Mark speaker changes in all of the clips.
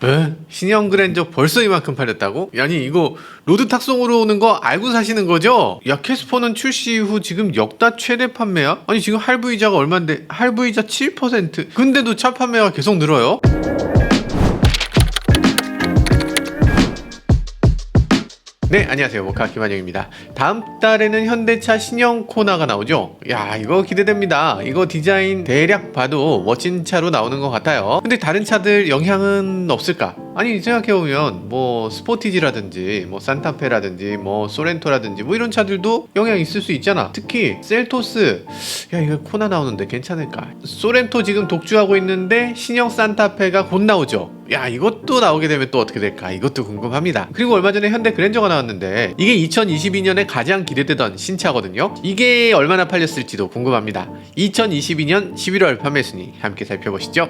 Speaker 1: 에? 신형 그랜저 벌써 이만큼 팔렸다고? 아니 이거 로드 탁송으로 오는 거 알고 사시는 거죠? 야, 캐스퍼는 출시 이후 지금 역대 최대 판매야? 아니 지금 할부이자가 얼만데 할부이자 7%? 근데도 차 판매가 계속 늘어요? 네, 안녕하세요. 모카 김한영입니다. 다음 달에는 현대차 신형 코나가 나오죠? 야, 이거 기대됩니다. 이거 디자인 대략 봐도 멋진 차로 나오는 것 같아요. 근데 다른 차들 영향은 없을까? 아니, 생각해보면 뭐 스포티지라든지 뭐 산타페라든지 뭐 소렌토라든지 뭐 이런 차들도 영향이 있을 수 있잖아. 특히 셀토스, 야, 이거 코나 나오는데 괜찮을까? 소렌토 지금 독주하고 있는데 신형 산타페가 곧 나오죠? 야, 이것도 나오게 되면 또 어떻게 될까? 이것도 궁금합니다. 그리고 얼마 전에 현대 그랜저가 나왔는데 이게 2022년에 가장 기대되던 신차거든요. 이게 얼마나 팔렸을지도 궁금합니다. 2022년 11월 판매 순위 함께 살펴보시죠.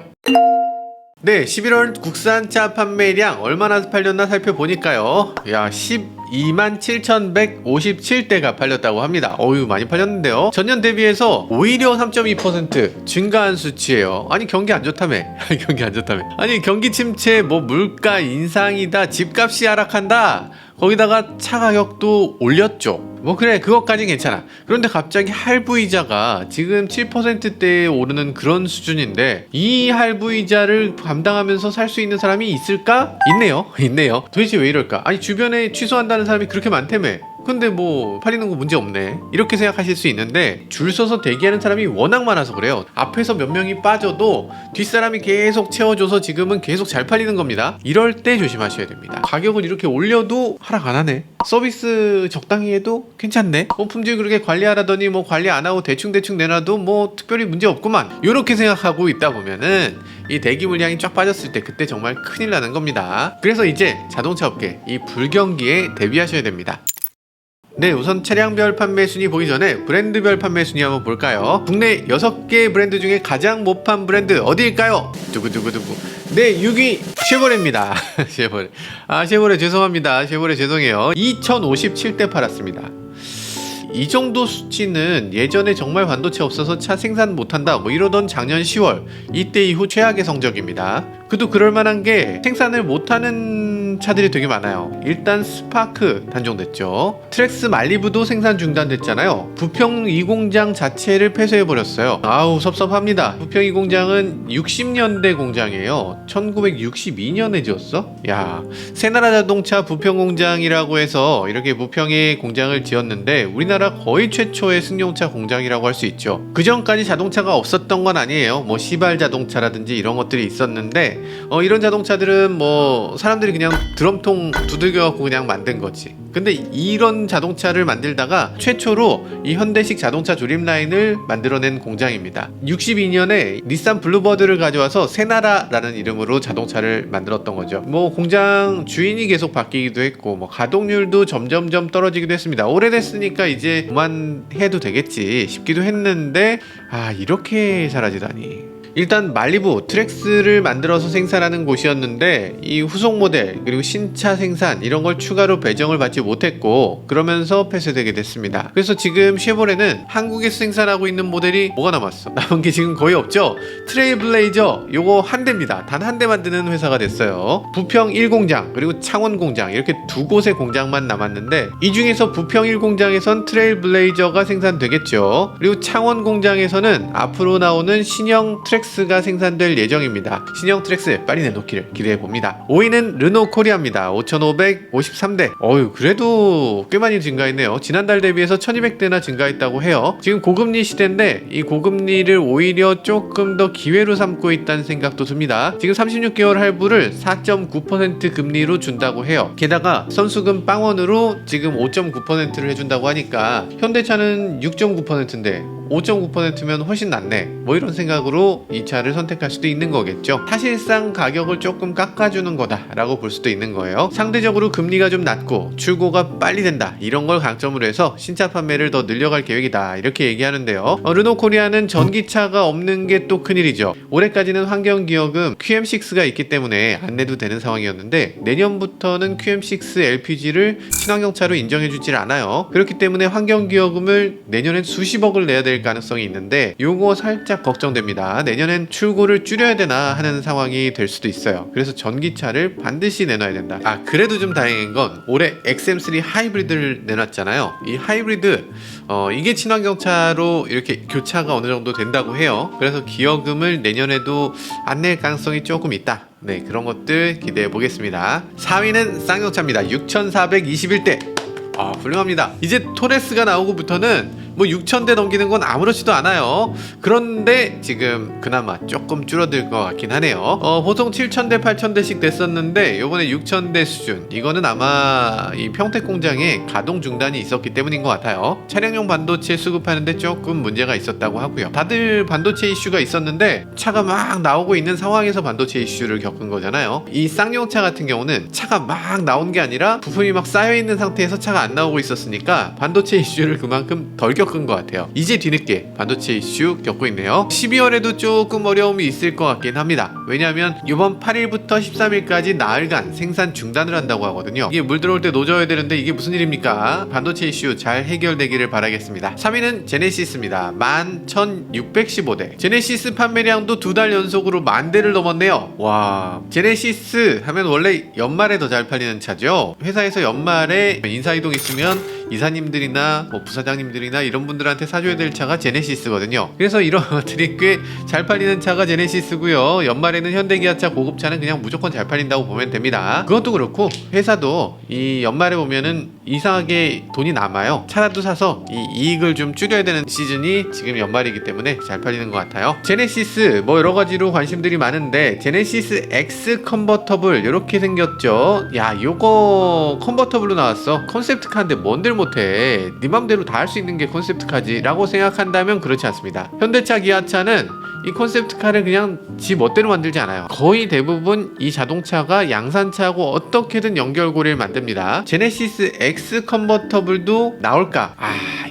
Speaker 1: 네, 11월 국산차 판매량 얼마나 팔렸나 살펴보니까요. 야, 12만 7,157대가 팔렸다고 합니다. 어휴, 많이 팔렸는데요. 전년 대비해서 오히려 3.2% 증가한 수치예요. 아니, 경기 안 좋다며. 경기 안 좋다며. 아니, 경기 침체, 뭐 물가 인상이다, 집값이 하락한다. 거기다가 차 가격도 올렸죠. 뭐 그래, 그것까진 괜찮아. 그런데 갑자기 할부이자가 지금 7%대에 오르는 그런 수준인데 이 할부이자를 감당하면서 살 수 있는 사람이 있을까? 있네요. 도대체 왜 이럴까? 아니, 주변에 취소한다는 사람이 그렇게 많다며. 근데 뭐 팔리는 거 문제 없네, 이렇게 생각하실 수 있는데 줄 서서 대기하는 사람이 워낙 많아서 그래요. 앞에서 몇 명이 빠져도 뒷사람이 계속 채워줘서 지금은 계속 잘 팔리는 겁니다. 이럴 때 조심하셔야 됩니다. 가격을 이렇게 올려도 하락 안 하네. 서비스 적당히 해도 괜찮네. 품질 그렇게 관리하라더니 뭐 관리 안 하고 대충 내놔도 뭐 특별히 문제 없구만, 이렇게 생각하고 있다 보면은 이 대기 물량이 쫙 빠졌을 때 그때 정말 큰일 나는 겁니다. 그래서 이제 자동차 업계 이 불경기에 대비하셔야 됩니다. 네, 우선 차량별 판매 순위 보기 전에 브랜드별 판매 순위 한번 볼까요? 국내 6개 브랜드 중에 가장 못 판 브랜드 어디일까요? 두구두구두구. 네, 6위 쉐보레입니다. 쉐보레. 쉐보레 죄송합니다. 쉐보레 죄송해요. 2057대 팔았습니다. 이 정도 수치는 예전에 정말 반도체 없어서 차 생산 못한다 뭐 이러던 작년 10월 이때 이후 최악의 성적입니다. 그도 그럴만한 게 생산을 못하는 차들이 되게 많아요. 일단 스파크 단종됐죠. 트랙스 말리부도 생산 중단됐잖아요. 부평 2공장 자체를 폐쇄해버렸어요. 아우, 섭섭합니다. 부평 2공장은 60년대 공장이에요. 1962년에 지었어? 야, 새나라 자동차 부평 공장이라고 해서 이렇게 부평에 공장을 지었는데 우리나라 거의 최초의 승용차 공장이라고 할 수 있죠. 그 전까지 자동차가 없었던 건 아니에요. 뭐 시발 자동차라든지 이런 것들이 있었는데 이런 자동차들은 뭐 사람들이 그냥 드럼통 두들겨갖고 그냥 만든 거지. 근데 이런 자동차를 만들다가 최초로 이 현대식 자동차 조립 라인을 만들어낸 공장입니다. 62년에 닛산 블루버드를 가져와서 세나라라는 이름으로 자동차를 만들었던 거죠. 뭐 공장 주인이 계속 바뀌기도 했고 뭐 가동률도 점점점 떨어지기도 했습니다. 오래됐으니까 이제 그만해도 되겠지 싶기도 했는데 이렇게 사라지다니. 일단 말리부 트랙스를 만들어서 생산하는 곳이었는데 이 후속 모델 그리고 신차 생산 이런 걸 추가로 배정을 받지 못했고 그러면서 폐쇄되게 됐습니다. 그래서 지금 쉐보레는 한국에서 생산하고 있는 모델이 뭐가 남았어? 남은 게 지금 거의 없죠. 트레일블레이저 요거 한 대입니다. 단 한 대 만드는 회사가 됐어요. 부평 1공장 그리고 창원 공장 이렇게 두 곳의 공장만 남았는데 이 중에서 부평 1공장에선 트레일블레이저가 생산되겠죠. 그리고 창원 공장에서는 앞으로 나오는 신형 트랙스가 생산될 예정입니다. 신형 트랙스 빨리 내놓기를 기대해봅니다. 5위는 르노 코리아입니다. 5,553대. 그래도 꽤 많이 증가했네요. 지난달 대비해서 1,200대나 증가했다고 해요. 지금 고금리 시대인데 이 고금리를 오히려 조금 더 기회로 삼고 있다는 생각도 듭니다. 지금 36개월 할부를 4.9% 금리로 준다고 해요. 게다가 선수금 빵원으로 지금 5.9%를 해준다고 하니까 현대차는 6.9%인데 5.9%면 훨씬 낫네, 뭐 이런 생각으로 이 차를 선택할 수도 있는 거겠죠. 사실상 가격을 조금 깎아주는 거다 라고 볼 수도 있는 거예요. 상대적으로 금리가 좀 낮고 출고가 빨리 된다, 이런 걸 강점으로 해서 신차 판매를 더 늘려갈 계획이다, 이렇게 얘기하는데요. 르노 코리아는 전기차가 없는 게 또 큰일이죠. 올해까지는 환경기여금 QM6가 있기 때문에 안 내도 되는 상황이었는데 내년부터는 QM6 LPG를 친환경차로 인정해주질 않아요. 그렇기 때문에 환경기여금을 내년엔 수십억을 내야 될 될 가능성이 있는데 요거 살짝 걱정됩니다. 내년엔 출고를 줄여야 되나 하는 상황이 될 수도 있어요. 그래서 전기차를 반드시 내놔야 된다. 그래도 좀 다행인 건 올해 XM3 하이브리드를 내놨잖아요. 이 하이브리드 이게 친환경차로 이렇게 교차가 어느 정도 된다고 해요. 그래서 기여금을 내년에도 안 낼 가능성이 조금 있다. 네, 그런 것들 기대해 보겠습니다. 4위는 쌍용차입니다. 6,421대. 훌륭합니다. 이제 토레스가 나오고부터는 뭐 6,000대 넘기는 건 아무렇지도 않아요. 그런데 지금 그나마 조금 줄어들 것 같긴 하네요. 보통 7,000대 8,000대씩 됐었는데 요번에 6,000대 수준. 이거는 아마 이 평택 공장에 가동 중단이 있었기 때문인 것 같아요. 차량용 반도체 수급하는데 조금 문제가 있었다고 하고요. 다들 반도체 이슈가 있었는데 차가 막 나오고 있는 상황에서 반도체 이슈를 겪은 거잖아요. 이 쌍용차 같은 경우는 차가 막 나온 게 아니라 부품이 막 쌓여있는 상태에서 차가 안 나오고 있었으니까 반도체 이슈를 그만큼 덜 겪은 것 같아요. 이제 뒤늦게 반도체 이슈 겪고 있네요. 12월에도 조금 어려움이 있을 것 같긴 합니다. 왜냐하면 이번 8일부터 13일까지 나흘간 생산 중단을 한다고 하거든요. 이게 물 들어올 때 노져야 되는데 이게 무슨 일입니까? 반도체 이슈 잘 해결되기를 바라겠습니다. 3위는 제네시스입니다. 11,615대. 제네시스 판매량도 2달 연속으로 10,000대를 넘었네요. 와, 제네시스 하면 원래 연말에 더 잘 팔리는 차죠. 회사에서 연말에 인사이동 있으면 이사님들이나 뭐 부사장님들이나 이런 분들한테 사줘야 될 차가 제네시스거든요. 그래서 이런 것들이 꽤 잘 팔리는 차가 제네시스고요. 연말에는 현대기아차 고급차는 그냥 무조건 잘 팔린다고 보면 됩니다. 그것도 그렇고 회사도 이 연말에 보면은 이상하게 돈이 남아요. 차라도 사서 이 이익을 좀 줄여야 되는 시즌이 지금 연말이기 때문에 잘 팔리는 것 같아요. 제네시스 뭐 여러 가지로 관심들이 많은데 제네시스 X 컨버터블 이렇게 생겼죠. 야, 요거 컨버터블로 나왔어. 컨셉트카인데 뭔들 못해. 네 맘대로 다 할 수 있는 게 컨셉트카지 라고 생각한다면 그렇지 않습니다. 현대차 기아차는 이 컨셉트카를 그냥 지 멋대로 만들지 않아요. 거의 대부분 이 자동차가 양산차하고 어떻게든 연결고리를 만듭니다. 제네시스 X 컨버터블도 나올까?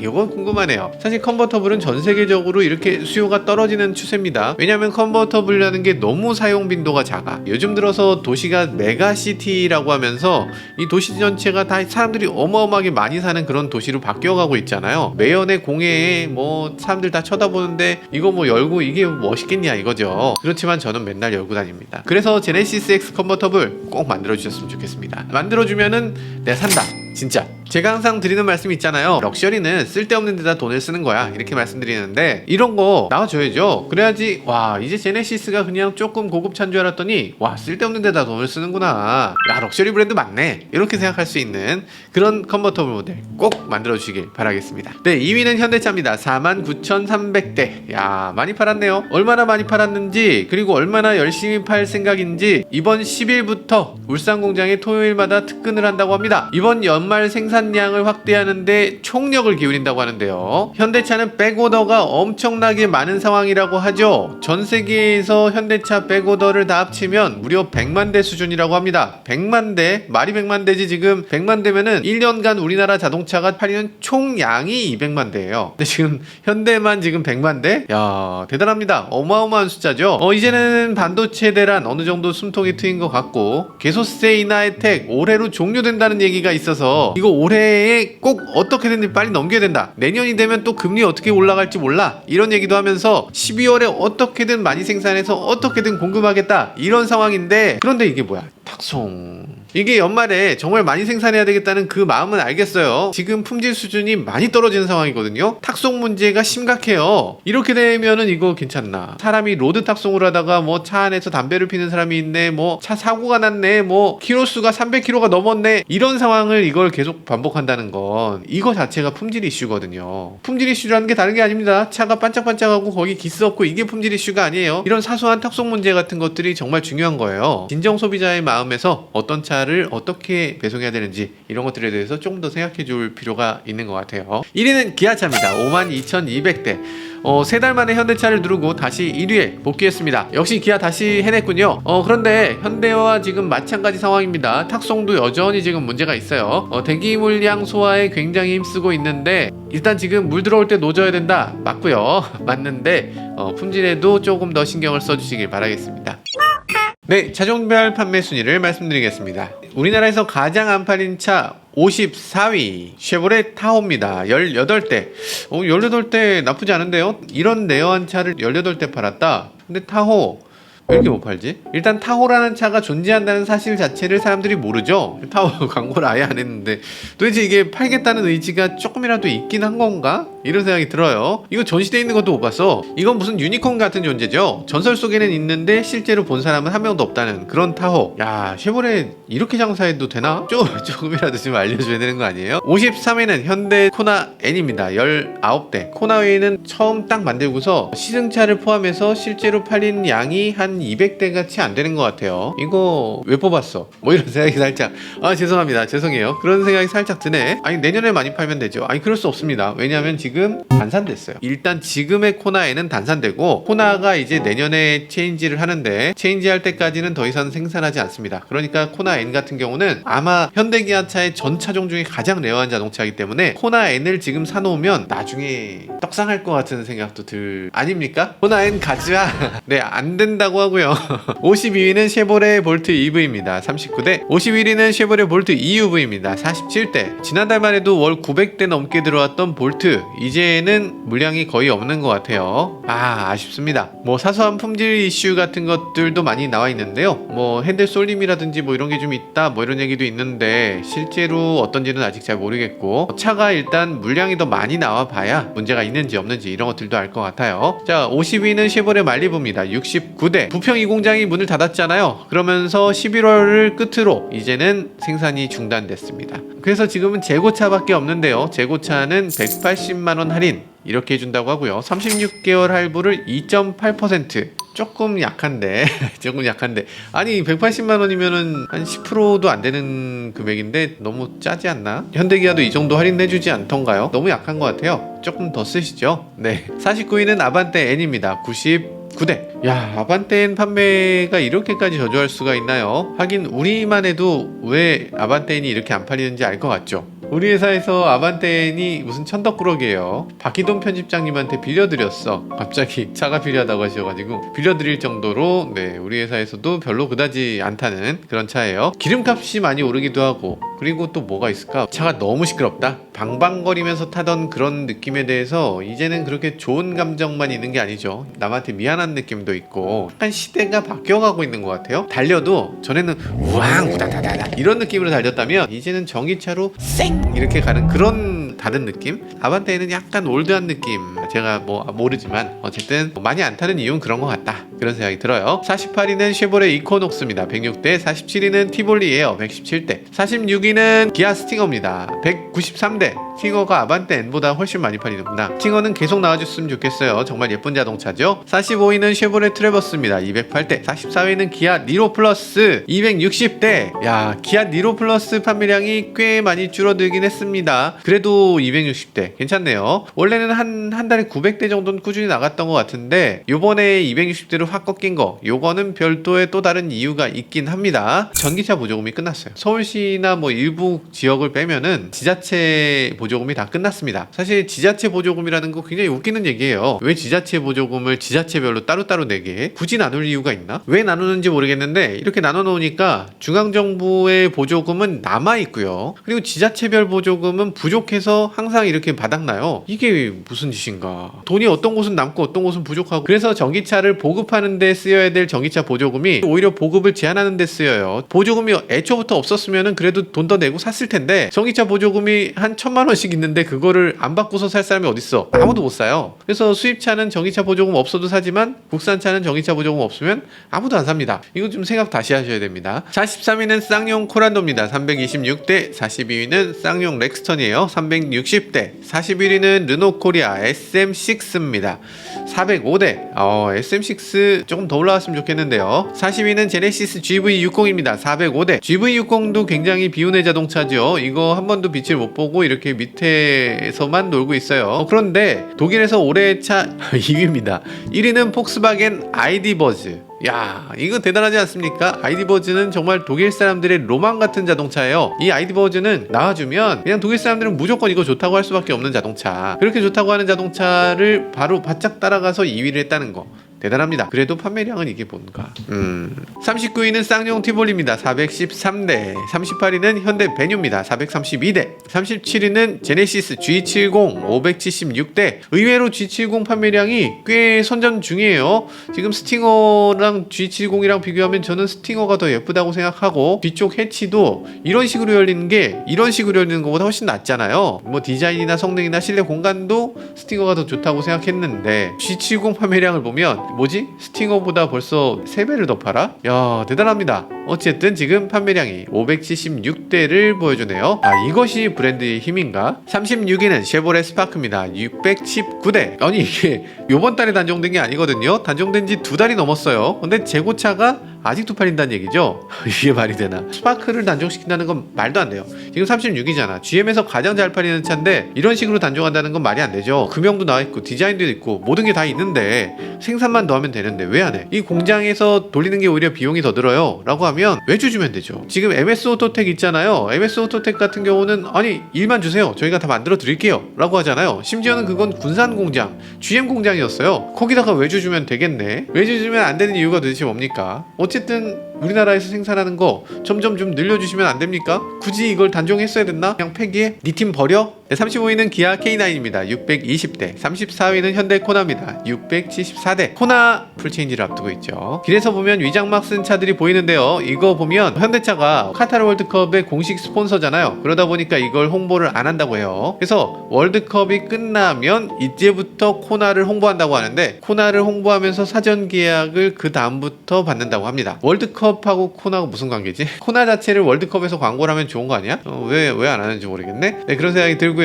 Speaker 1: 이건 궁금하네요. 사실 컨버터블은 전 세계적으로 이렇게 수요가 떨어지는 추세입니다. 왜냐하면 컨버터블이라는 게 너무 사용 빈도가 작아. 요즘 들어서 도시가 메가시티라고 하면서 이 도시 전체가 다 사람들이 어마어마하게 많이 사는 그런 도시로 바뀌어가고 있잖아요. 매연의 공해에 뭐 사람들 다 쳐다보는데 이거 뭐 열고 이게 멋있겠냐 이거죠. 그렇지만 저는 맨날 열고 다닙니다. 그래서 제네시스 X 컨버터블 꼭 만들어주셨으면 좋겠습니다. 만들어주면은 내가 산다. 진짜. 제가 항상 드리는 말씀이 있잖아요. 럭셔리는 쓸데없는 데다 돈을 쓰는 거야. 이렇게 말씀드리는데 이런 거 나와줘야죠. 그래야지 와, 이제 제네시스가 그냥 조금 고급차인 줄 알았더니 와, 쓸데없는 데다 돈을 쓰는구나. 야, 럭셔리 브랜드 맞네. 이렇게 생각할 수 있는 그런 컨버터블 모델 꼭 만들어주시길 바라겠습니다. 네, 2위는 현대차입니다. 49,300대. 야, 많이 팔았네요. 얼마나 많이 팔았는지 그리고 얼마나 열심히 팔 생각인지 이번 10일부터 울산 공장에 토요일마다 특근을 한다고 합니다. 이번 연말 생산량을 확대하는데 총력을 기울인다고 하는데요. 현대차는 백오더가 엄청나게 많은 상황이라고 하죠. 전 세계에서 현대차 백오더를 다 합치면 무려 100만 대 수준이라고 합니다. 100만 대, 말이 100만 대지. 지금 100만 대면은 1년간 우리나라 자동차가 팔리는 총량이 200만 대예요. 근데 지금 현대만 지금 100만 대? 야, 대단합니다. 어마어마한 숫자죠. 이제는 반도체 대란 어느 정도 숨통이 트인 것 같고 개소세 인하 혜택 올해로 종료된다는 얘기가 있어서 이거 올해에 꼭 어떻게든 빨리 넘겨야 된다. 내년이 되면 또 금리 어떻게 올라갈지 몰라. 이런 얘기도 하면서 12월에 어떻게든 많이 생산해서 어떻게든 공급하겠다. 이런 상황인데 그런데 이게 뭐야? 탁송. 이게 연말에 정말 많이 생산해야 되겠다는 그 마음은 알겠어요. 지금 품질 수준이 많이 떨어지는 상황이거든요. 탁송 문제가 심각해요. 이렇게 되면은 이거 괜찮나? 사람이 로드 탁송을 하다가 뭐 차 안에서 담배를 피는 사람이 있네, 뭐 차 사고가 났네, 뭐 키로수가 300km가 넘었네, 이런 상황을 이걸 계속 반복한다는 건 이거 자체가 품질 이슈거든요. 품질 이슈라는 게 다른 게 아닙니다. 차가 반짝반짝하고 거기 기스 없고 이게 품질 이슈가 아니에요. 이런 사소한 탁송 문제 같은 것들이 정말 중요한 거예요. 진정 소비자의 마음에서 어떤 차를 어떻게 배송해야 되는지 이런 것들에 대해서 조금 더 생각해 줄 필요가 있는 것 같아요. 1위는 기아차입니다. 52,200대. 3달 만에 현대차를 누르고 다시 1위에 복귀했습니다. 역시 기아 다시 해냈군요. 그런데 현대와 지금 마찬가지 상황입니다. 탁송도 여전히 지금 문제가 있어요. 대기 물량 소화에 굉장히 힘쓰고 있는데 일단 지금 물 들어올 때 노져야 된다. 맞고요. 맞는데 품질에도 조금 더 신경을 써주시길 바라겠습니다. 네, 차종별 판매 순위를 말씀드리겠습니다. 우리나라에서 가장 안 팔린 차 54위 쉐보레 타호입니다. 18대. 18대 나쁘지 않은데요? 이런 내어한 차를 18대 팔았다. 근데 타호 왜 이렇게 못 팔지? 일단 타호라는 차가 존재한다는 사실 자체를 사람들이 모르죠. 타호 광고를 아예 안 했는데 도대체 이게 팔겠다는 의지가 조금이라도 있긴 한 건가? 이런 생각이 들어요. 이거 전시돼 있는 것도 못 봤어. 이건 무슨 유니콘 같은 존재죠. 전설 속에는 있는데 실제로 본 사람은 한 명도 없다는 그런 타호. 야, 쉐보레 이렇게 장사해도 되나? 조금이라도 좀 알려줘야 되는 거 아니에요? 53위는 현대 코나 N입니다. 19대. 코나 N은 처음 딱 만들고서 시승차를 포함해서 실제로 팔린 양이 한 200대 같이 안 되는 것 같아요. 이거 왜 뽑았어? 뭐 이런 생각이 살짝 죄송합니다. 죄송해요. 그런 생각이 살짝 드네. 아니 내년에 많이 팔면 되죠. 아니 그럴 수 없습니다. 왜냐하면 지금 단산됐어요. 일단 지금의 코나에는 단산되고 코나가 이제 내년에 체인지를 하는데 체인지할 때까지는 더 이상 생산하지 않습니다. 그러니까 코나 N 같은 경우는 아마 현대기아차의 전 차종 중에 가장 레어한 자동차이기 때문에 코나 N을 지금 사놓으면 나중에 떡상할 것 같은 생각도 아닙니까? 코나 N 가자. 네, 안 된다고 하고요. 52위는 쉐보레 볼트 EV입니다. 39대. 51위는 쉐보레 볼트 EUV입니다. 47대. 지난달만 해도 월 900대 넘게 들어왔던 볼트 이제는 물량이 거의 없는 것 같아요. 아쉽습니다. 뭐 사소한 품질 이슈 같은 것들도 많이 나와 있는데요. 뭐 핸들 쏠림이라든지 뭐 이런 게 좀 있다 뭐 이런 얘기도 있는데 실제로 어떤지는 아직 잘 모르겠고 차가 일단 물량이 더 많이 나와 봐야 문제가 있는지 없는지 이런 것들도 알 것 같아요. 자, 50위는 쉐보레 말리부입니다. 69대. 부평 2공장이 문을 닫았잖아요. 그러면서 11월을 끝으로 이제는 생산이 중단됐습니다. 그래서 지금은 재고차밖에 없는데요. 재고차는 180만원 할인 이렇게 해준다고 하고요. 36개월 할부를 2.8%. 조금 약한데 아니 180만원이면은 한 10%도 안 되는 금액인데 너무 짜지 않나? 현대기아도 이 정도 할인해주지 않던가요? 너무 약한 것 같아요. 조금 더 쓰시죠. 네. 49위는 아반떼 N입니다. 99대. 야, 아반떼 N 판매가 이렇게까지 저조할 수가 있나요? 하긴 우리만 해도 왜 아반떼 N이 이렇게 안 팔리는지 알 것 같죠? 우리 회사에서 아반떼 N이 무슨 천덕꾸러기예요. 박희돈 편집장님한테 빌려드렸어. 갑자기 차가 필요하다고 하셔가지고 빌려드릴 정도로 네, 우리 회사에서도 별로 그다지 않다는 그런 차예요. 기름값이 많이 오르기도 하고 그리고 또 뭐가 있을까? 차가 너무 시끄럽다. 방방거리면서 타던 그런 느낌에 대해서 이제는 그렇게 좋은 감정만 있는 게 아니죠. 남한테 미안한 느낌도 있고 약간 시대가 바뀌어가고 있는 것 같아요. 달려도 전에는 우왕 우다다다다 이런 느낌으로 달렸다면 이제는 전기차로 쌩 이렇게 가는 그런 다른 느낌? 아반떼는 약간 올드한 느낌. 제가 뭐 모르지만 어쨌든 많이 안 타는 이유는 그런 것 같다. 그런 생각이 들어요. 48위는 쉐보레 이코녹스입니다. 106대. 47위는 티볼리 에어 117대. 46위는 기아 스팅어입니다. 193대. 스팅어가 아반떼 N보다 훨씬 많이 팔리는구나. 스팅어는 계속 나와줬으면 좋겠어요. 정말 예쁜 자동차죠. 45위는 쉐보레 트래버스입니다. 208대. 44위는 기아 니로 플러스 260대. 야, 기아 니로 플러스 판매량이 꽤 많이 줄어들긴 했습니다. 그래도 260대 괜찮네요. 원래는 한 달에 900대 정도는 꾸준히 나갔던 것 같은데 요번에 260대로 확 꺾인 거 요거는 별도의 또 다른 이유가 있긴 합니다. 전기차 보조금이 끝났어요. 서울시나 뭐 일부 지역을 빼면은 지자체 보조금이 다 끝났습니다. 사실 지자체 보조금이라는 거 굉장히 웃기는 얘기예요. 왜 지자체 보조금을 지자체별로 따로따로 내게 굳이 나눌 이유가 있나? 왜 나누는지 모르겠는데 이렇게 나눠 놓으니까 중앙정부의 보조금은 남아있고요. 그리고 지자체별 보조금은 부족해서 항상 이렇게 바닥나요. 이게 무슨 짓인가? 돈이 어떤 곳은 남고 어떤 곳은 부족하고 그래서 전기차를 보급하는 데 쓰여야 될 전기차 보조금이 오히려 보급을 제한하는 데 쓰여요. 보조금이 애초부터 없었으면 그래도 돈 더 내고 샀을 텐데 전기차 보조금이 한 1000만원씩 있는데 그거를 안 받고서 살 사람이 어딨어? 아무도 못 사요. 그래서 수입차는 전기차 보조금 없어도 사지만 국산차는 전기차 보조금 없으면 아무도 안 삽니다. 이거 좀 생각 다시 하셔야 됩니다. 43위는 쌍용 코란도입니다. 326대. 42위는 쌍용 렉스턴이에요. 360대. 41위는 르노코리아 SM6입니다. 405대. SM6 조금 더 올라왔으면 좋겠는데요. 40위는 제네시스 GV60입니다. 405대. GV60도 굉장히 비운의 자동차죠. 이거 한 번도 빛을 못 보고 이렇게 밑에서만 놀고 있어요. 그런데 독일에서 올해의 차 2위입니다. 1위는 폭스바겐 아이디버즈. 야, 이거 대단하지 않습니까? 아이디버즈는 정말 독일 사람들의 로망 같은 자동차예요. 이 아이디버즈는 나와주면 그냥 독일 사람들은 무조건 이거 좋다고 할 수밖에 없는 자동차. 그렇게 좋다고 하는 자동차를 바로 바짝 따라가서 2위를 했다는 거. 대단합니다. 그래도 판매량은 이게 뭔가. 39위는 쌍용 티볼리입니다. 413대. 38위는 현대 베뉴입니다. 432대. 37위는 제네시스 G70 576대. 의외로 G70 판매량이 꽤 선전 중이에요. 지금 스팅어랑 G70이랑 비교하면 저는 스팅어가 더 예쁘다고 생각하고, 뒤쪽 해치도 이런 식으로 열리는 게 이런 식으로 열리는 것보다 훨씬 낫잖아요. 뭐 디자인이나 성능이나 실내 공간도 스팅어가 더 좋다고 생각했는데, G70 판매량을 보면 뭐지? 스팅어보다 벌써 3배를 더 팔아? 야, 대단합니다. 어쨌든 지금 판매량이 576대를 보여주네요. 아, 이것이 브랜드의 힘인가? 36위는 쉐보레 스파크입니다. 619대. 아니, 이게 요번 달에 단종된 게 아니거든요. 단종된 지 2달이 넘었어요. 근데 재고차가 아직도 팔린다는 얘기죠? 이게 말이 되나? 스파크를 단종시킨다는 건 말도 안 돼요. 지금 36이잖아. GM에서 가장 잘 팔리는 차인데 이런 식으로 단종한다는 건 말이 안 되죠. 금형도 나와 있고 디자인도 있고 모든 게 다 있는데 생산만 더 하면 되는데 왜 안 해? 이 공장에서 돌리는 게 오히려 비용이 더 들어요 라고 하면 외주주면 되죠. 지금 MS 오토텍 있잖아요. MS 오토텍 같은 경우는 아니 일만 주세요. 저희가 다 만들어 드릴게요 라고 하잖아요. 심지어는 그건 군산 공장, GM 공장이었어요. 거기다가 외주주면 되겠네. 외주주면 안 되는 이유가 도대체 뭡니까? 어쨌든 우리나라에서 생산하는 거 점점 좀 늘려주시면 안 됩니까? 굳이 이걸 단종했어야 됐나? 그냥 폐기해? 니 팀 버려? 네, 35위는 기아 K9입니다. 620대. 34위는 현대 코나입니다. 674대. 코나 풀체인지를 앞두고 있죠. 길에서 보면 위장막 쓴 차들이 보이는데요. 이거 보면 현대차가 카타르 월드컵의 공식 스폰서잖아요. 그러다 보니까 이걸 홍보를 안 한다고 해요. 그래서 월드컵이 끝나면 이제부터 코나를 홍보한다고 하는데, 코나를 홍보하면서 사전 계약을 그 다음부터 받는다고 합니다. 월드컵하고 코나가 무슨 관계지? 코나 자체를 월드컵에서 광고를 하면 좋은 거 아니야? 왜 안 하는지 모르겠네. 네, 그런 생각이 들고요.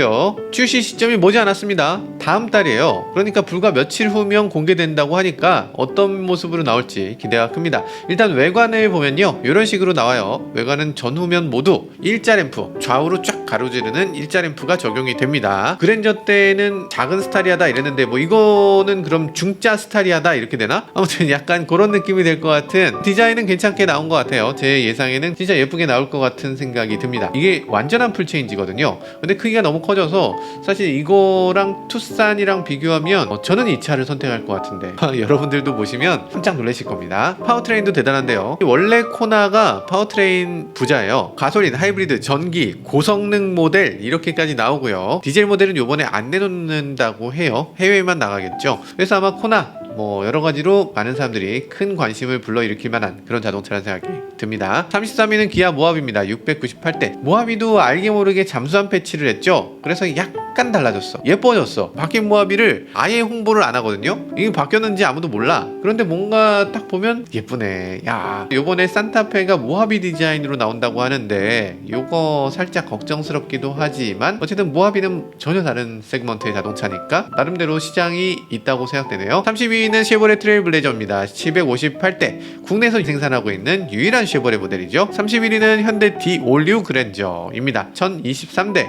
Speaker 1: 출시 시점이 머지 않았습니다. 다음 달이에요. 그러니까 불과 며칠 후면 공개된다고 하니까 어떤 모습으로 나올지 기대가 큽니다. 일단 외관을 보면요, 이런 식으로 나와요. 외관은 전후면 모두 일자 램프, 좌우로 쫙 가로지르는 일자 램프가 적용이 됩니다. 그랜저 때는 작은 스타리아다 이랬는데 뭐 이거는 그럼 중짜 스타리아다 이렇게 되나? 아무튼 약간 그런 느낌이 될 것 같은, 디자인은 괜찮게 나온 것 같아요. 제 예상에는 진짜 예쁘게 나올 것 같은 생각이 듭니다. 이게 완전한 풀체인지거든요. 근데 크기가 너무 커져서 사실 이거랑 투싼이랑 비교하면 저는 이 차를 선택할 것 같은데 여러분들도 보시면 깜짝 놀라실 겁니다. 파워트레인도 대단한데요. 원래 코나가 파워트레인 부자예요. 가솔린, 하이브리드, 전기, 고성능 모델 이렇게까지 나오고요. 디젤 모델은 요번에 안 내놓는다고 해요. 해외에만 나가겠죠. 그래서 아마 코나 뭐 여러가지로 많은 사람들이 큰 관심을 불러일으킬 만한 그런 자동차라는 생각이 듭니다. 33위는 기아 모하비입니다. 698대. 모하비도 알게 모르게 잠수함 패치를 했죠. 그래서 약간 달라졌어. 예뻐졌어. 바뀐 모하비를 아예 홍보를 안 하거든요. 이게 바뀌었는지 아무도 몰라. 그런데 뭔가 딱 보면 예쁘네. 야, 요번에 산타페가 모하비 디자인으로 나온다고 하는데 요거 살짝 걱정스럽기도 하지만 어쨌든 모하비는 전혀 다른 세그먼트의 자동차니까 나름대로 시장이 있다고 생각되네요. 32위는 쉐보레 트레일블레저입니다. 758대. 국내에서 생산하고 있는 유일한 쉐보레 모델이죠. 31위는 현대 D 올류 그랜저입니다. 1023대.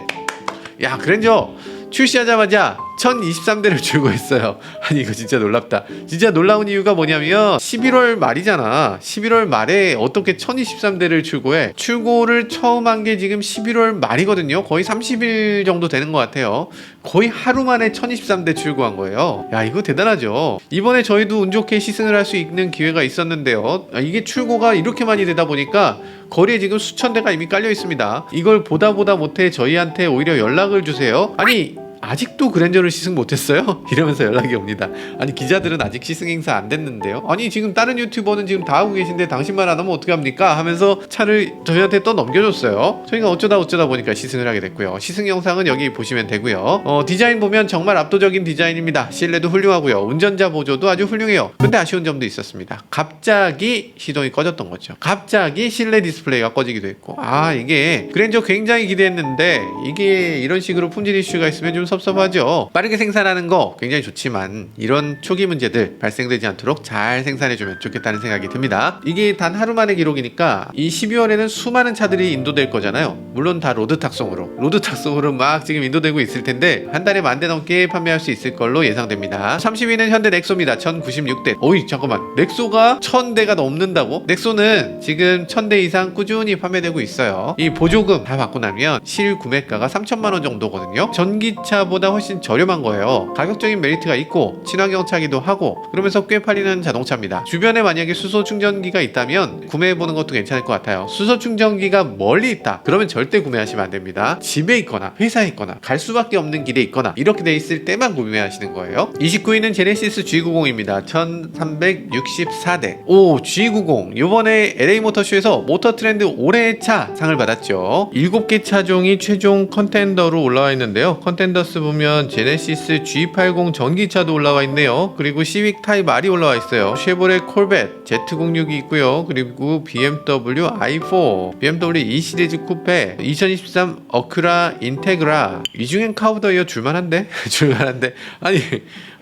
Speaker 1: 야, 그랜저 출시하자마자 1023대를 출고했어요. 아니 이거 진짜 놀랍다. 진짜 놀라운 이유가 뭐냐면 11월 말이잖아. 11월 말에 어떻게 1023대를 출고해? 출고를 처음 한 게 지금 11월 말이거든요. 거의 30일 정도 되는 것 같아요. 거의 하루 만에 1023대 출고한 거예요. 야, 이거 대단하죠. 이번에 저희도 운 좋게 시승을 할 수 있는 기회가 있었는데요. 이게 출고가 이렇게 많이 되다 보니까 거리에 지금 수천 대가 이미 깔려 있습니다. 이걸 보다 못해 저희한테 오히려 연락을 주세요. 아니 아직도 그랜저를 시승 못했어요? 이러면서 연락이 옵니다. 아니 기자들은 아직 시승 행사 안 됐는데요? 아니 지금 다른 유튜버는 지금 다 하고 계신데 당신만 안 하면 어떡합니까? 하면서 차를 저희한테 또 넘겨줬어요. 저희가 어쩌다 보니까 시승을 하게 됐고요. 시승 영상은 여기 보시면 되고요. 디자인 보면 정말 압도적인 디자인입니다. 실내도 훌륭하고요. 운전자 보조도 아주 훌륭해요. 근데 아쉬운 점도 있었습니다. 갑자기 시동이 꺼졌던 거죠. 갑자기 실내 디스플레이가 꺼지기도 했고, 아 이게 그랜저 굉장히 기대했는데 이게 이런 식으로 품질 이슈가 있으면 좀 섭섭하죠. 빠르게 생산하는 거 굉장히 좋지만 이런 초기 문제들 발생되지 않도록 잘 생산해주면 좋겠다는 생각이 듭니다. 이게 단 하루 만의 기록이니까 이 12월에는 수많은 차들이 인도될 거잖아요. 물론 다 로드 탁송으로 막 지금 인도되고 있을 텐데 한 달에 10,000대 넘게 판매할 수 있을 걸로 예상됩니다. 30위는 현대 넥소입니다. 1096대. 어이 잠깐만, 넥소가 1000대가 넘는다고? 넥소는 지금 1000대 이상 꾸준히 판매되고 있어요. 이 보조금 다 받고 나면 실 구매가가 3000만 원 정도거든요. 전기차 소나타보다 훨씬 저렴한 거예요. 가격적인 메리트가 있고 친환경 차기도 하고 그러면서 꽤 팔리는 자동차입니다. 주변에 만약에 수소 충전기가 있다면 구매해보는 것도 괜찮을 것 같아요. 수소 충전기가 멀리 있다 그러면 절대 구매하시면 안 됩니다. 집에 있거나 회사에 있거나 갈 수밖에 없는 길에 있거나 이렇게 돼 있을 때만 구매하시는 거예요. 29위는 제네시스 G90입니다. 1364대. 오, G90 요번에 LA 모터쇼에서 모터 트렌드 올해의 차 상을 받았죠. 7개 차종이 최종 컨텐더로 올라와 있는데요. 컨텐더스 보면 제네시스 G80 전기차도 올라와 있네요. 그리고 시빅 타입 R이 올라와 있어요. 쉐보레 콜벳 Z06이 있고요. 그리고 BMW i4, BMW E 시리즈 쿠페, 2023 어쿠라 인테그라. 이 중엔 카우더이어 줄만한데? 줄만한데? 아니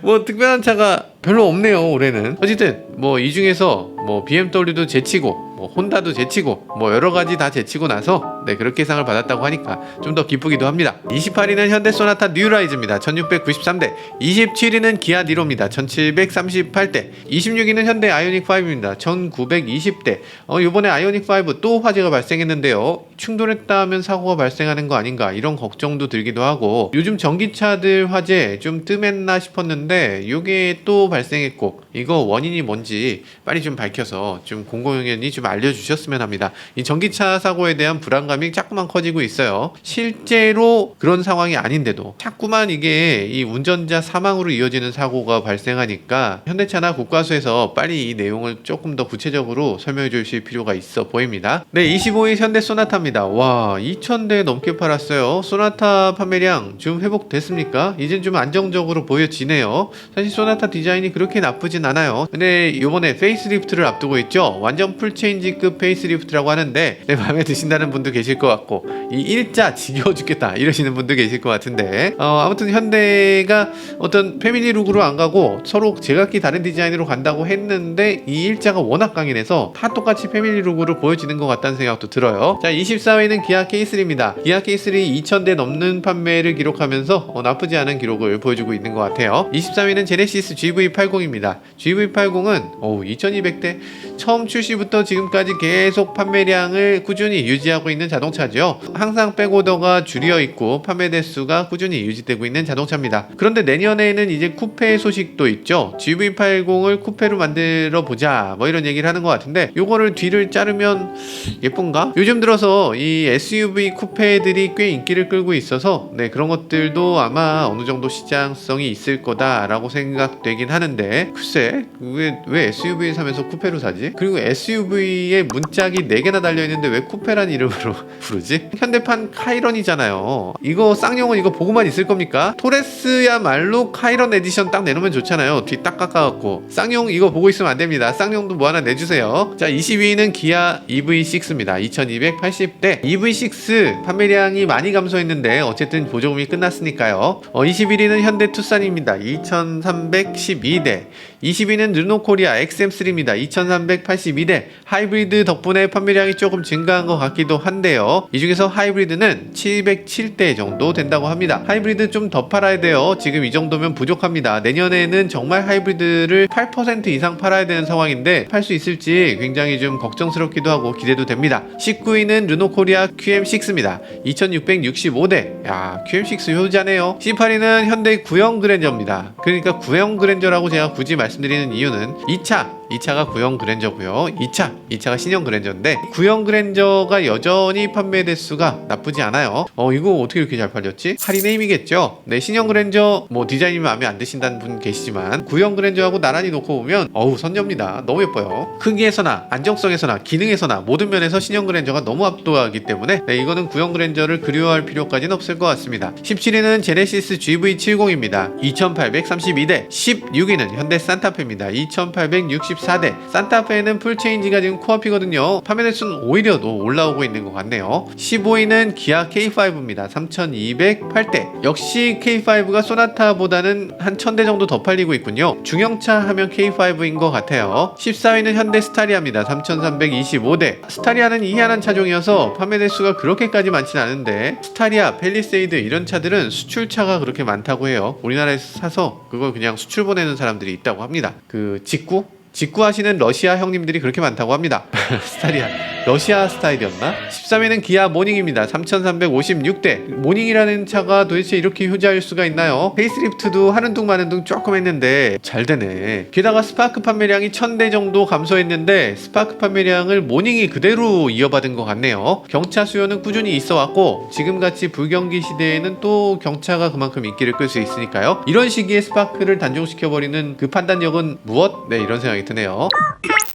Speaker 1: 뭐 특별한 차가 별로 없네요. 올해는. 어쨌든 뭐 이 중에서 뭐 BMW도 제치고 뭐 혼다도 제치고 뭐 여러가지 다 제치고 나서 네 그렇게 상을 받았다고 하니까 좀 더 기쁘기도 합니다. 28위는 현대 소나타 뉴라이즈입니다. 1693대. 27위는 기아 니로입니다. 1738대. 26위는 현대 아이오닉 5입니다. 1920대. 요번에 아이오닉 5 또 화재가 발생했는데요. 충돌했다면 사고가 발생하는 거 아닌가 이런 걱정도 들기도 하고 요즘 전기차들 화재 좀 뜸했나 싶었는데 요게 또 발생했고 이거 원인이 뭔지 빨리 좀 밝혀서 좀 공공연히 좀 알려주셨으면 합니다. 이 전기차 사고에 대한 불안감이 자꾸만 커지고 있어요. 실제로 그런 상황이 아닌데도 자꾸만 이게 이 운전자 사망으로 이어지는 사고가 발생하니까 현대차나 국과수에서 빨리 이 내용을 조금 더 구체적으로 설명해 주실 필요가 있어 보입니다. 네, 25위 현대 소나타입니다. 와, 2000대 넘게 팔았어요. 소나타 판매량 좀 회복됐습니까? 이젠 좀 안정적으로 보여지네요. 사실 소나타 디자인이 그렇게 나쁘진 않아요. 근데 이번에 페이스리프트를 앞두고 있죠. 완전 풀체인지급 페이스리프트라고 하는데 네, 마음에 드신다는 분도 계실 것 같고 이 일자 지겨워 죽겠다 이러시는 분도 계실 것 같은데 아무튼 현대가 어떤 패밀리 룩으로 안 가고 서로 제각기 다른 디자인으로 간다고 했는데 이 일자가 워낙 강인해서 다 똑같이 패밀리 룩으로 보여지는 것 같다는 생각도 들어요. 자, 24위는 기아 K3입니다. 기아 K3 2000대 넘는 판매를 기록하면서 나쁘지 않은 기록을 보여주고 있는 것 같아요. 23위는 제네시스 GV80입니다. GV80은 2200대 처음 출시부터 지금까지 계속 판매량을 꾸준히 유지하고 있는 자동차죠. 항상 백오더가 줄여 있고 판매 대수가 꾸준히 유지되고 있는 자동차입니다. 그런데 내년에는 이제 쿠페 소식도 있죠. GV80을 쿠페로 만들어 보자 뭐 이런 얘기를 하는 것 같은데 요거를 뒤를 자르면 예쁜가? 요즘 들어서 이 SUV 쿠페들이 꽤 인기를 끌고 있어서 네 그런 것들도 아마 어느 정도 시장성이 있을 거다라고 생각되긴 하는데 글쎄 왜 SUV 사면서 쿠페로 사지? 그리고 SUV에 문짝이 4개나 달려있는데 왜 쿠페란 이름으로 부르지? 현대판 카이런이잖아요. 이거 쌍용은 이거 보고만 있을 겁니까? 토레스야말로 카이런 에디션 딱 내놓으면 좋잖아요. 뒤 딱 깎아갖고. 쌍용 이거 보고 있으면 안 됩니다. 쌍용도 뭐 하나 내주세요. 자, 22위는 기아 EV6입니다. 2280대. EV6 판매량이 많이 감소했는데 어쨌든 보조금이 끝났으니까요. 21위는 현대 투싼입니다. 2312대. 20위는 르노코리아 XM3입니다. 2382대. 하이브리드 덕분에 판매량이 조금 증가한 것 같기도 한데요. 이 중에서 하이브리드는 707대 정도 된다고 합니다. 하이브리드 좀 더 팔아야 돼요. 지금 이 정도면 부족합니다. 내년에는 정말 하이브리드를 8% 이상 팔아야 되는 상황인데 팔 수 있을지 굉장히 좀 걱정스럽기도 하고 기대도 됩니다. 19위는 르노코리아 QM6입니다. 2665대. 야, QM6 효자네요. 18위는 현대 구형 그랜저입니다. 그러니까 구형 그랜저라고 제가 굳이 말씀드리는 이유는 2차가 구형 그랜저고요. 2차가 신형 그랜저인데 구형 그랜저가 여전히 판매 대수가 나쁘지 않아요. 이거 어떻게 이렇게 잘 팔렸지? 할인의 힘이겠죠. 네, 신형 그랜저 뭐 디자인이 마음에 안 드신다는 분 계시지만 구형 그랜저하고 나란히 놓고 보면 선녀입니다. 너무 예뻐요. 크기에서나 안정성에서나 기능에서나 모든 면에서 신형 그랜저가 너무 압도하기 때문에 네, 이거는 구형 그랜저를 그리워할 필요까지는 없을 것 같습니다. 17위는 제네시스 GV70입니다. 2832대. 16위는 현대 산타페입니다. 2864대. 산타페는 풀체인지가 지금 코앞이거든요. 판매 대수는 오히려 더 올라오고 있는 것 같네요. 15위는 기아 K5입니다. 3208대. 역시 K5가 소나타보다는 한 1000대 정도 더 팔리고 있군요. 중형차 하면 K5인 것 같아요. 14위는 현대 스타리아입니다. 3325대. 스타리아는 희한한 차종이어서 판매 대수가 그렇게까지 많진 않은데 스타리아, 팰리세이드 이런 차들은 수출차가 그렇게 많다고 해요. 우리나라에서 사서 그걸 그냥 수출 보내는 사람들이 있다고 합니다. 그 직구? 직구하시는 러시아 형님들이 그렇게 많다고 합니다. 스타리아 러시아 스타일이었나? 13위는 기아 모닝입니다. 3,356대. 모닝이라는 차가 도대체 이렇게 효자일 수가 있나요? 페이스리프트도 하는 둥 마는 둥 조금 했는데 잘 되네. 게다가 스파크 판매량이 1,000대 정도 감소했는데 스파크 판매량을 모닝이 그대로 이어받은 것 같네요. 경차 수요는 꾸준히 있어 왔고 지금같이 불경기 시대에는 또 경차가 그만큼 인기를 끌 수 있으니까요. 이런 시기에 스파크를 단종시켜버리는 그 판단력은 무엇? 네, 이런 생각이 드네요.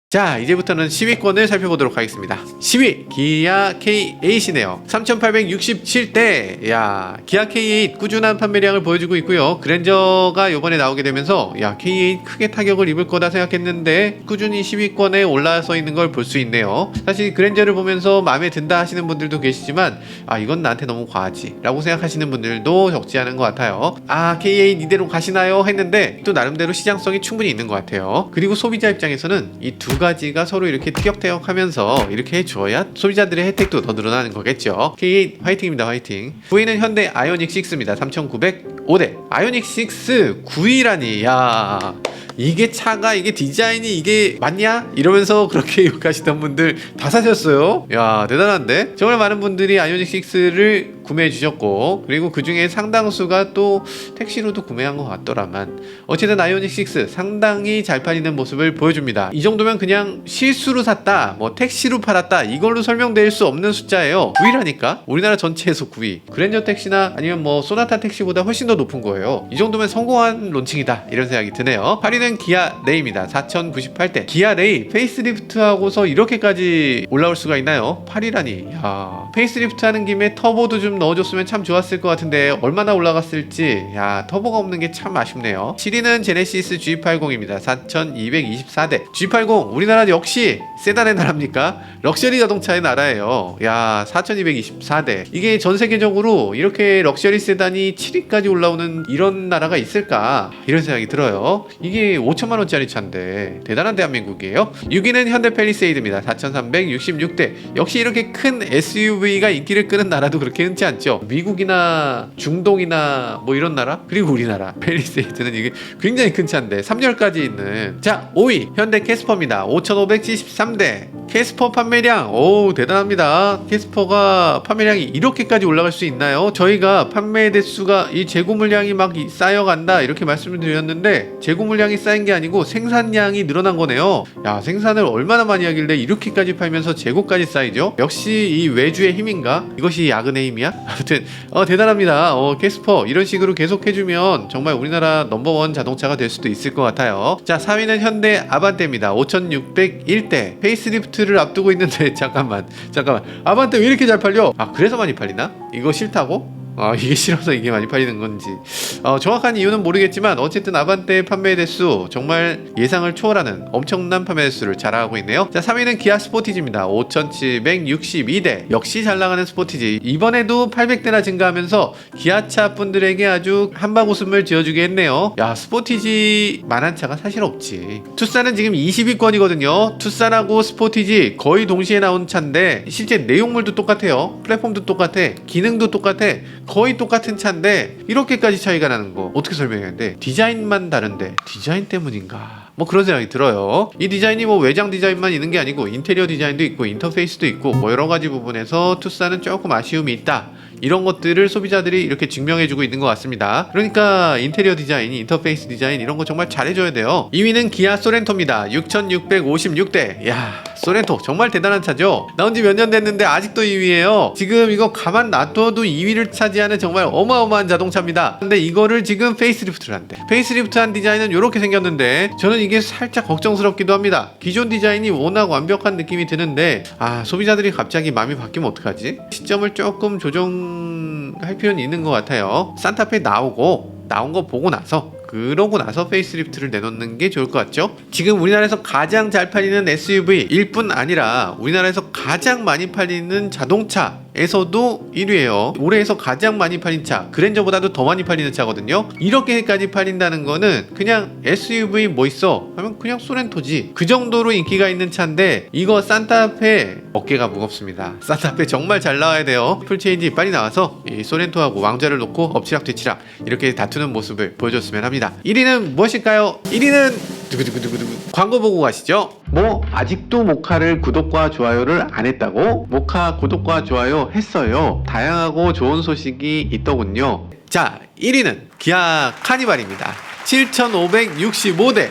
Speaker 1: 자, 이제부터는 10위권을 살펴보도록 하겠습니다. 10위 기아 K8이네요. 3,867대. 야, 기아 K8 꾸준한 판매량을 보여주고 있고요. 그랜저가 이번에 나오게 되면서 야, K8 크게 타격을 입을 거다 생각했는데 꾸준히 10위권에 올라서 있는 걸 볼 수 있네요. 사실 그랜저를 보면서 마음에 든다 하시는 분들도 계시지만 아, 이건 나한테 너무 과하지 라고 생각하시는 분들도 적지 않은 것 같아요. 아, K8 이대로 가시나요? 했는데 또 나름대로 시장성이 충분히 있는 것 같아요. 그리고 소비자 입장에서는 이 두 가지가 서로 이렇게 티격태격하면서 이렇게 해줘야 소비자들의 혜택도 더 늘어나는 거겠죠. K8 화이팅입니다. 화이팅. 9위는 현대 아이오닉 6입니다. 3,905대. 아이오닉 6 9위라니. 야, 이게 차가 이게 디자인이 이게 맞냐? 이러면서 그렇게 욕하시던 분들 다 사셨어요. 야, 대단한데? 정말 많은 분들이 아이오닉 6를 구매해 주셨고 그리고 그 중에 상당수가 또 택시로도 구매한 것 같더라만 어쨌든 아이오닉 6 상당히 잘 팔리는 모습을 보여줍니다. 이 정도면 그냥 실수로 샀다, 뭐 택시로 팔았다 이걸로 설명될 수 없는 숫자예요. 9위라니까? 우리나라 전체에서 9위. 그랜저 택시나 아니면 뭐 소나타 택시보다 훨씬 더 높은 거예요. 이 정도면 성공한 론칭이다 이런 생각이 드네요. 8위는 기아 레이입니다. 4,098대. 기아 레이 페이스리프트 하고서 이렇게까지 올라올 수가 있나요? 8위라니. 야, 페이스리프트 하는 김에 터보도 좀 넣어줬으면 참 좋았을 것 같은데 얼마나 올라갔을지. 야, 터보가 없는 게 참 아쉽네요. 7위는 제네시스 G80입니다. 4,224대. G80 우리나라 역시 세단의 나라입니까? 럭셔리 자동차의 나라예요. 야, 4,224대. 이게 전 세계적으로 이렇게 럭셔리 세단이 7위까지 올라오는 이런 나라가 있을까? 이런 생각이 들어요. 이게 5천만 원짜리 차인데 대단한 대한민국이에요. 6위는 현대 팰리세이드입니다. 4,366대. 역시 이렇게 큰 SUV가 인기를 끄는 나라도 그렇게 흔치 않죠. 미국이나 중동이나 뭐 이런 나라 그리고 우리나라 팰리세이드는 이게 굉장히 큰 차인데 3열까지 있는. 자, 5위 현대 캐스퍼입니다. 5,573대. 캐스퍼 판매량 오 대단합니다. 캐스퍼가 판매량이 이렇게까지 올라갈 수 있나요? 저희가 판매 대수가 이 재고 물량이 막 쌓여간다 이렇게 말씀을 드렸는데 재고 물량이 쌓인 게 아니고 생산량이 늘어난 거네요. 야, 생산을 얼마나 많이 하길래 이렇게까지 팔면서 재고까지 쌓이죠? 역시 이 외주의 힘인가? 이것이 야근의 힘이야? 아무튼 대단합니다. 캐스퍼 이런 식으로 계속 해주면 정말 우리나라 넘버원 자동차가 될 수도 있을 것 같아요. 자, 4위는 현대 아반떼입니다. 5,601대. 페이스리프트를 앞두고 있는데 잠깐만 아반떼 왜 이렇게 잘 팔려? 아, 그래서 많이 팔리나? 이거 싫다고? 아, 이게 싫어서 이게 많이 팔리는 건지 정확한 이유는 모르겠지만 어쨌든 아반떼 판매 대수 정말 예상을 초월하는 엄청난 판매 대수를 자랑하고 있네요. 자, 3위는 기아 스포티지입니다. 5,762대. 역시 잘 나가는 스포티지. 이번에도 800대나 증가하면서 기아차 분들에게 아주 한방 웃음을 지어주게 했네요. 야, 스포티지 만한 차가 사실 없지. 투싼은 지금 20위권이거든요. 투싼하고 스포티지 거의 동시에 나온 차인데 실제 내용물도 똑같아요. 플랫폼도 똑같아. 기능도 똑같아. 거의 똑같은 차인데 이렇게까지 차이가 나는 거 어떻게 설명해야 돼? 디자인만 다른데 디자인 때문인가? 뭐 그런 생각이 들어요. 이 디자인이 뭐 외장 디자인만 있는 게 아니고 인테리어 디자인도 있고 인터페이스도 있고 뭐 여러 가지 부분에서 투싼은 조금 아쉬움이 있다. 이런 것들을 소비자들이 이렇게 증명해주고 있는 것 같습니다. 그러니까 인테리어 디자인, 인터페이스 디자인 이런 거 정말 잘해줘야 돼요. 2위는 기아 소렌토입니다. 6,656대. 야, 소렌토 정말 대단한 차죠. 나온 지 몇 년 됐는데 아직도 2위예요. 지금 이거 가만 놔둬도 2위를 차지하는 정말 어마어마한 자동차입니다. 근데 이거를 지금 페이스리프트를 한대. 페이스리프트한 디자인은 이렇게 생겼는데 저는 이게 살짝 걱정스럽기도 합니다. 기존 디자인이 워낙 완벽한 느낌이 드는데 소비자들이 갑자기 마음이 바뀌면 어떡하지? 시점을 조금 조정할 필요는 있는 것 같아요. 산타페 나온 거 보고 나서 그러고 나서 페이스리프트를 내놓는 게 좋을 것 같죠? 지금 우리나라에서 가장 잘 팔리는 SUV일 뿐 아니라 우리나라에서 가장 많이 팔리는 자동차에서도 1위예요. 올해에서 가장 많이 팔린 차, 그랜저보다도 더 많이 팔리는 차거든요. 이렇게까지 팔린다는 거는 그냥 SUV 뭐 있어? 하면 그냥 소렌토지. 그 정도로 인기가 있는 차인데 이거 산타페 어깨가 무겁습니다. 산타페 정말 잘 나와야 돼요. 풀체인지 빨리 나와서 이 소렌토하고 왕좌를 놓고 엎치락뒤치락 이렇게 다투는 모습을 보여줬으면 합니다. 1위는 무엇일까요? 1위는 두구두구두구두구. 광고 보고 가시죠. 뭐 아직도 모카를 구독과 좋아요를 안 했다고? 모카 구독과 좋아요 했어요. 다양하고 좋은 소식이 있더군요. 자, 1위는 기아 카니발입니다. 7,565대.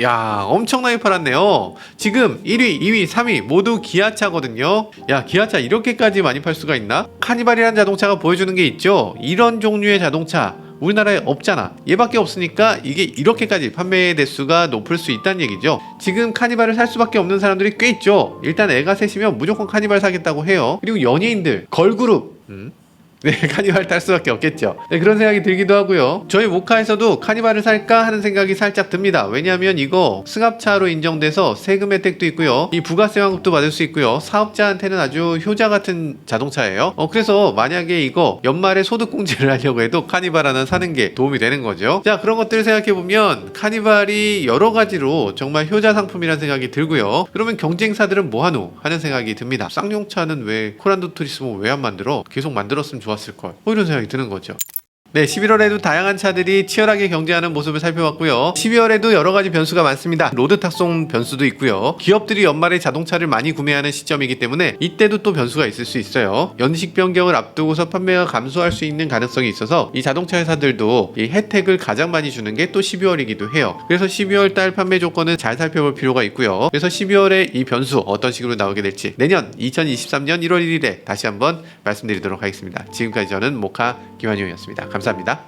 Speaker 1: 야, 엄청나게 팔았네요. 지금 1위, 2위, 3위 모두 기아차거든요. 야, 기아차 이렇게까지 많이 팔 수가 있나? 카니발이라는 자동차가 보여주는 게 있죠. 이런 종류의 자동차 우리나라에 없잖아. 얘밖에 없으니까 이게 이렇게까지 판매 대수가 높을 수 있다는 얘기죠. 지금 카니발을 살 수밖에 없는 사람들이 꽤 있죠. 일단 애가 셋이면 무조건 카니발 사겠다고 해요. 그리고 연예인들, 걸그룹 네, 카니발 탈 수밖에 없겠죠. 네, 그런 생각이 들기도 하고요. 저희 모카에서도 카니발을 살까 하는 생각이 살짝 듭니다. 왜냐하면 이거 승합차로 인정돼서 세금 혜택도 있고요. 이 부가세 환급도 받을 수 있고요. 사업자한테는 아주 효자 같은 자동차예요. 그래서 만약에 이거 연말에 소득공제를 하려고 해도 카니발 하나 사는 게 도움이 되는 거죠. 자, 그런 것들을 생각해보면 카니발이 여러 가지로 정말 효자 상품이라는 생각이 들고요. 그러면 경쟁사들은 뭐하노? 하는 생각이 듭니다. 쌍용차는 왜 코란도 투리스모 왜 안 만들어? 계속 만들었으면 좋았을걸. 이런 생각이 드는 거죠. 네, 11월에도 다양한 차들이 치열하게 경쟁하는 모습을 살펴봤고요. 12월에도 여러 가지 변수가 많습니다. 로드 탁송 변수도 있고요. 기업들이 연말에 자동차를 많이 구매하는 시점이기 때문에 이때도 또 변수가 있을 수 있어요. 연식 변경을 앞두고서 판매가 감소할 수 있는 가능성이 있어서 이 자동차 회사들도 이 혜택을 가장 많이 주는 게 또 12월이기도 해요. 그래서 12월 달 판매 조건은 잘 살펴볼 필요가 있고요. 그래서 12월에 이 변수 어떤 식으로 나오게 될지 내년 2023년 1월 1일에 다시 한번 말씀드리도록 하겠습니다. 지금까지 저는 모카 김한용이었습니다. 감사합니다.